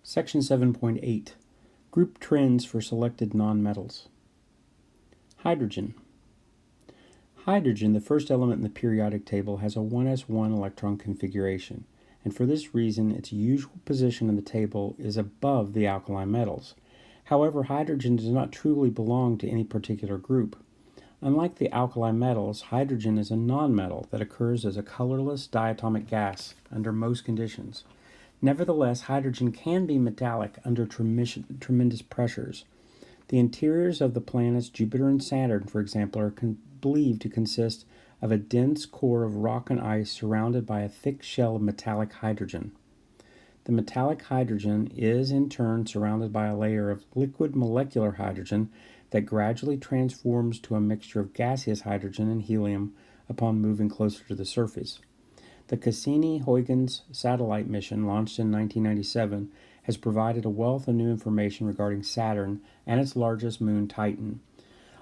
Section 7.8 Group Trends for Selected Nonmetals. Hydrogen. Hydrogen, the first element in the periodic table, has a 1s1 electron configuration, and for this reason its usual position in the table is above the alkali metals. However, hydrogen does not truly belong to any particular group. Unlike the alkali metals, hydrogen is a nonmetal that occurs as a colorless diatomic gas under most conditions. Nevertheless, hydrogen can be metallic under tremendous pressures. The interiors of the planets Jupiter and Saturn, for example, are believed to consist of a dense core of rock and ice surrounded by a thick shell of metallic hydrogen. The metallic hydrogen is in turn surrounded by a layer of liquid molecular hydrogen that gradually transforms to a mixture of gaseous hydrogen and helium upon moving closer to the surface. The Cassini-Huygens satellite mission, launched in 1997, has provided a wealth of new information regarding Saturn and its largest moon, Titan,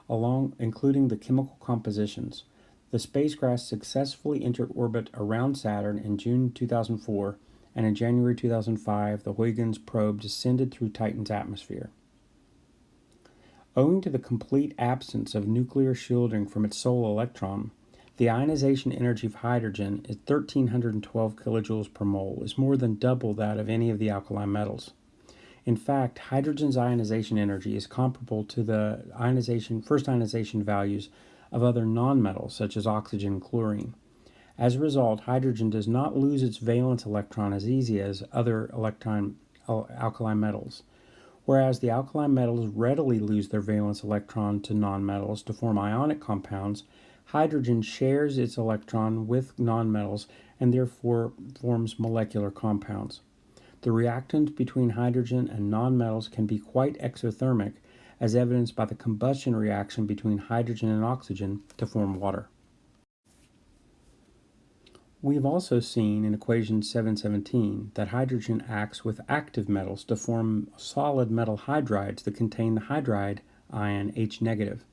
including the chemical compositions. The spacecraft successfully entered orbit around Saturn in June 2004, and in January 2005, the Huygens probe descended through Titan's atmosphere. Owing to the complete absence of nuclear shielding from its sole electron, the ionization energy of hydrogen is 1,312 kilojoules per mole, is more than double that of any of the alkali metals. In fact, hydrogen's ionization energy is comparable to the first ionization values of other nonmetals, such as oxygen and chlorine. As a result, hydrogen does not lose its valence electron as easy as other alkali metals. Whereas the alkali metals readily lose their valence electron to nonmetals to form ionic compounds, hydrogen shares its electron with nonmetals and therefore forms molecular compounds. The reactant between hydrogen and nonmetals can be quite exothermic, as evidenced by the combustion reaction between hydrogen and oxygen to form water. We've also seen in equation 717 that hydrogen acts with active metals to form solid metal hydrides that contain the hydride ion H negative.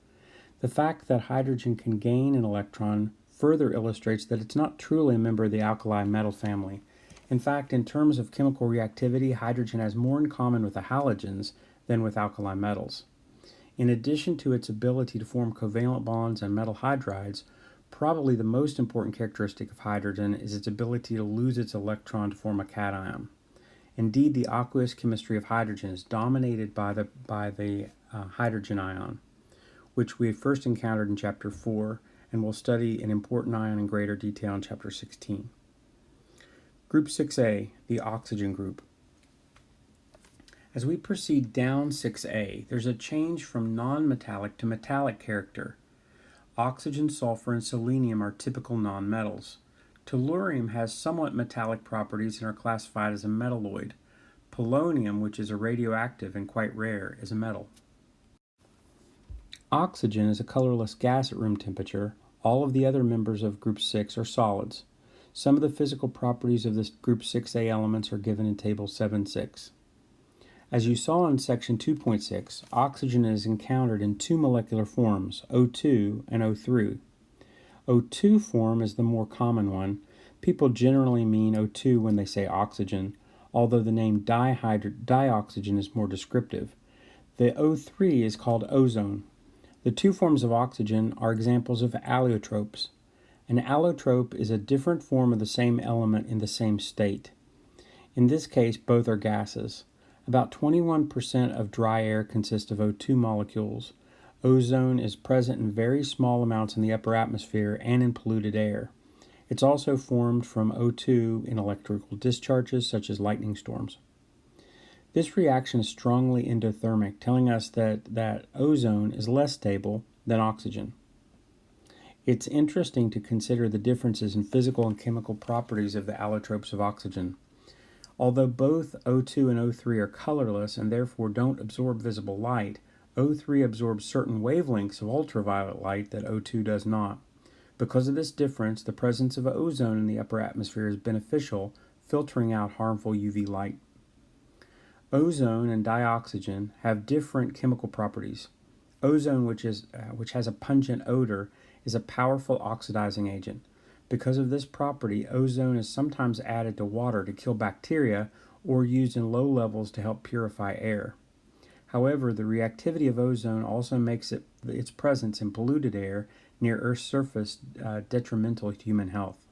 The fact that hydrogen can gain an electron further illustrates that it's not truly a member of the alkali metal family. In fact, in terms of chemical reactivity, hydrogen has more in common with the halogens than with alkali metals. In addition to its ability to form covalent bonds and metal hydrides, probably the most important characteristic of hydrogen is its ability to lose its electron to form a cation. Indeed, the aqueous chemistry of hydrogen is dominated by the hydrogen ion, which we first encountered in Chapter 4, and will study an important ion in greater detail in Chapter 16. Group 6A, the oxygen group. As we proceed down 6A, there's a change from non-metallic to metallic character. Oxygen, sulfur, and selenium are typical nonmetals. Tellurium has somewhat metallic properties and are classified as a metalloid. Polonium, which is a radioactive and quite rare, is a metal. Oxygen is a colorless gas at room temperature. All of the other members of Group 6 are solids. Some of the physical properties of this Group 6A elements are given in Table 7.6. As you saw in Section 2.6, oxygen is encountered in two molecular forms, O2 and O3. O2 form is the more common one. People generally mean O2 when they say oxygen, although the name dioxygen is more descriptive. The O3 is called ozone. The two forms of oxygen are examples of allotropes. An allotrope is a different form of the same element in the same state. In this case, both are gases. About 21% of dry air consists of O2 molecules. Ozone is present in very small amounts in the upper atmosphere and in polluted air. It's also formed from O2 in electrical discharges such as lightning storms. This reaction is strongly endothermic, telling us that ozone is less stable than oxygen. It's interesting to consider the differences in physical and chemical properties of the allotropes of oxygen. Although both O2 and O3 are colorless and therefore don't absorb visible light, O3 absorbs certain wavelengths of ultraviolet light that O2 does not. Because of this difference, the presence of ozone in the upper atmosphere is beneficial, filtering out harmful UV light. Ozone and dioxygen have different chemical properties. Ozone, which has a pungent odor, is a powerful oxidizing agent. Because of this property, ozone is sometimes added to water to kill bacteria or used in low levels to help purify air. However, the reactivity of ozone also makes its presence in polluted air near Earth's surface detrimental to human health.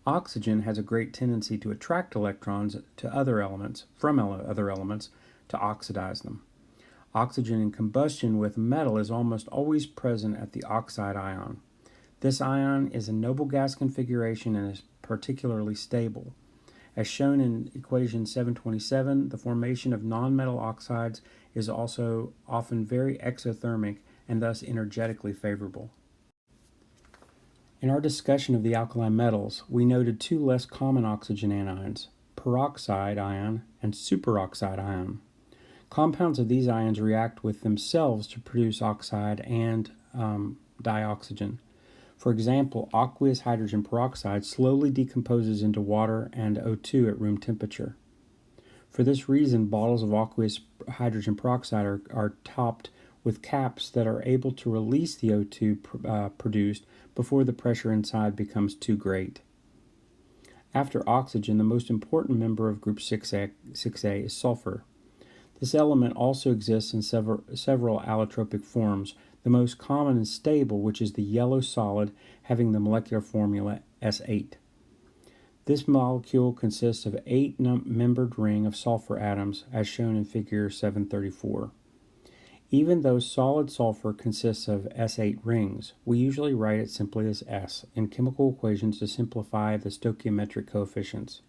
Oxygen has a great tendency to attract electrons to other elements from other elements to oxidize them. Oxygen in combustion with metal is almost always present at the oxide ion. This ion is a noble gas configuration and is particularly stable. As shown in equation 727, the formation of nonmetal oxides is also often very exothermic and thus energetically favorable. In our discussion of the alkali metals, we noted two less common oxygen anions, peroxide ion and superoxide ion. Compounds of these ions react with themselves to produce oxide and dioxygen. For example, aqueous hydrogen peroxide slowly decomposes into water and O2 at room temperature. For this reason, bottles of aqueous hydrogen peroxide are topped with caps that are able to release the O2 produced before the pressure inside becomes too great. After oxygen, the most important member of group 6A is sulfur. This element also exists in several allotropic forms, the most common and stable, which is the yellow solid having the molecular formula S8. This molecule consists of 8-membered ring of sulfur atoms, as shown in figure 734. Even though solid sulfur consists of S8 rings, we usually write it simply as S in chemical equations to simplify the stoichiometric coefficients.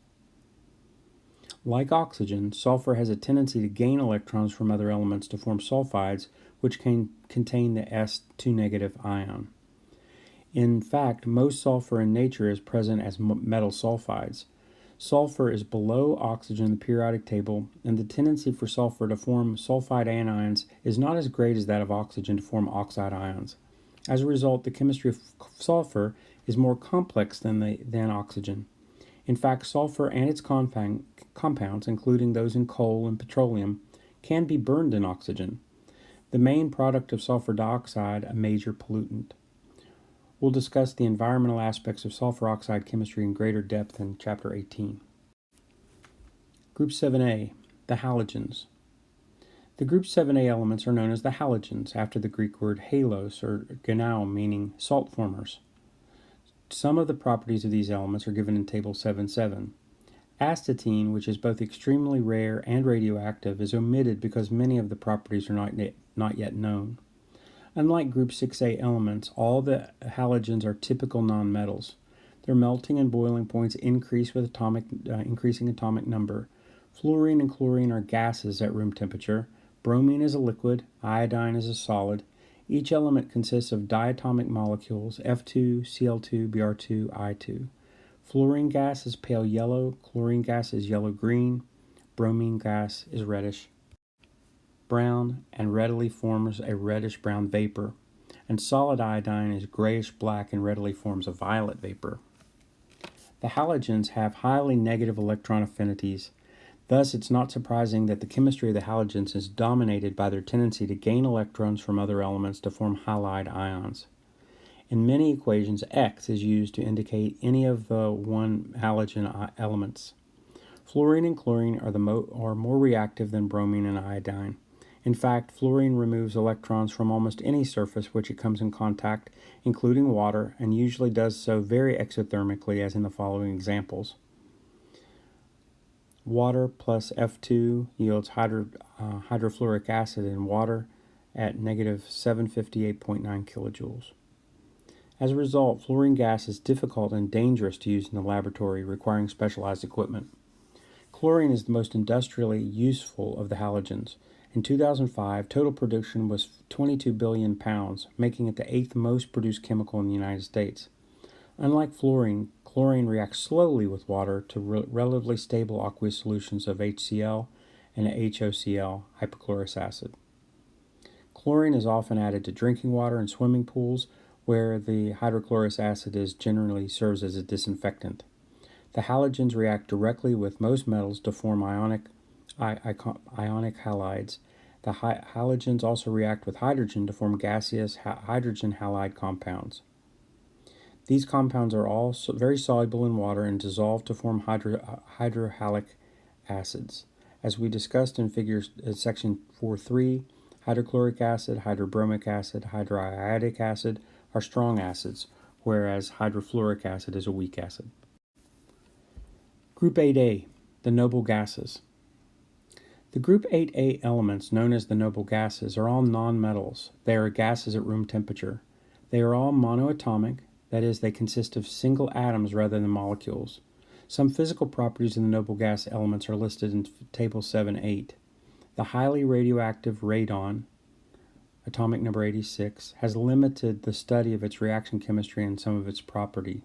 Like oxygen, sulfur has a tendency to gain electrons from other elements to form sulfides, which can contain the S2- ion. In fact, most sulfur in nature is present as metal sulfides. Sulfur is below oxygen in the periodic table, and the tendency for sulfur to form sulfide anions is not as great as that of oxygen to form oxide ions. As a result, the chemistry of sulfur is more complex than oxygen. In fact, sulfur and its compounds, including those in coal and petroleum, can be burned in oxygen. The main product of sulfur dioxide, a major pollutant. We'll discuss the environmental aspects of sulfur oxide chemistry in greater depth in Chapter 18. Group 7A, the halogens. The Group 7A elements are known as the halogens, after the Greek word halos or genao, meaning salt formers. Some of the properties of these elements are given in Table 7.7. Astatine, which is both extremely rare and radioactive, is omitted because many of the properties are not yet known. Unlike Group 6A elements, all the halogens are typical nonmetals. Their melting and boiling points increase with increasing atomic number. Fluorine and chlorine are gases at room temperature. Bromine is a liquid. Iodine is a solid. Each element consists of diatomic molecules F2, Cl2, Br2, I2. Fluorine gas is pale yellow. Chlorine gas is yellow-green. Bromine gas is reddish brown and readily forms a reddish-brown vapor, and solid iodine is grayish-black and readily forms a violet vapor. The halogens have highly negative electron affinities. Thus, it's not surprising that the chemistry of the halogens is dominated by their tendency to gain electrons from other elements to form halide ions. In many equations, X is used to indicate any of the 1 halogen elements. Fluorine and chlorine are more reactive than bromine and iodine. In fact, fluorine removes electrons from almost any surface which it comes in contact, including water, and usually does so very exothermically, as in the following examples. Water plus F2 yields hydrofluoric acid in water at negative 758.9 kilojoules. As a result, fluorine gas is difficult and dangerous to use in the laboratory, requiring specialized equipment. Chlorine is the most industrially useful of the halogens. In 2005, total production was 22 billion pounds, making it the 8th most produced chemical in the United States. Unlike fluorine, chlorine reacts slowly with water to relatively stable aqueous solutions of HCl and HOCl, hypochlorous acid. Chlorine is often added to drinking water and swimming pools, where the hydrochlorous acid generally serves as a disinfectant. The halogens react directly with most metals to form ionic halides. The halogens also react with hydrogen to form gaseous hydrogen halide compounds. These compounds are all very soluble in water and dissolve to form hydrohalic acids. As we discussed in section 4.3, hydrochloric acid, hydrobromic acid, hydroiodic acid are strong acids, whereas hydrofluoric acid is a weak acid. Group 8A, the noble gases. The group 8A elements, known as the noble gases, are all nonmetals. They are gases at room temperature. They are all monoatomic, that is, they consist of single atoms rather than molecules. Some physical properties of the noble gas elements are listed in Table 7.8. The highly radioactive radon, atomic number 86, has limited the study of its reaction chemistry and some of its property.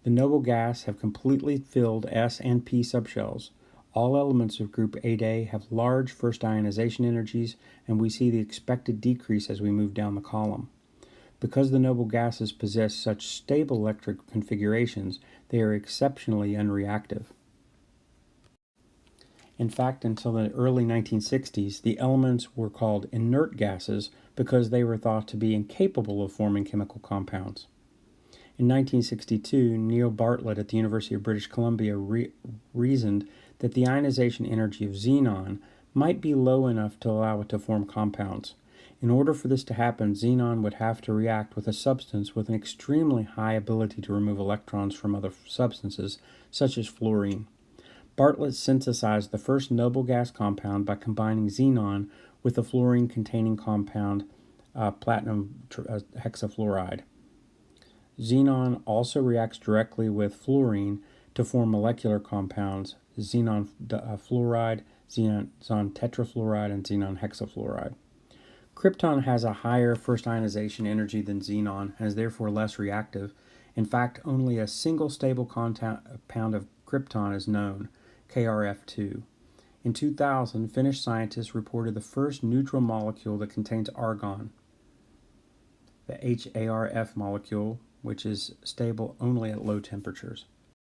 The noble gas have completely filled S and P subshells. All elements of group 8A have large first ionization energies, and we see the expected decrease as we move down the column. Because the noble gases possess such stable electric configurations, they are exceptionally unreactive. In fact, until the early 1960s, the elements were called inert gases because they were thought to be incapable of forming chemical compounds. In 1962, Neil Bartlett at the University of British Columbia reasoned that the ionization energy of xenon might be low enough to allow it to form compounds. In order for this to happen, xenon would have to react with a substance with an extremely high ability to remove electrons from other substances, such as fluorine. Bartlett synthesized the first noble gas compound by combining xenon with the fluorine-containing compound platinum hexafluoride. Xenon also reacts directly with fluorine to form molecular compounds, xenon fluoride, xenon tetrafluoride, and xenon hexafluoride. Krypton has a higher first ionization energy than xenon and is therefore less reactive. In fact, only a single stable compound of krypton is known, KrF2. In 2000, Finnish scientists reported the first neutral molecule that contains argon, the HArF molecule, which is stable only at low temperatures.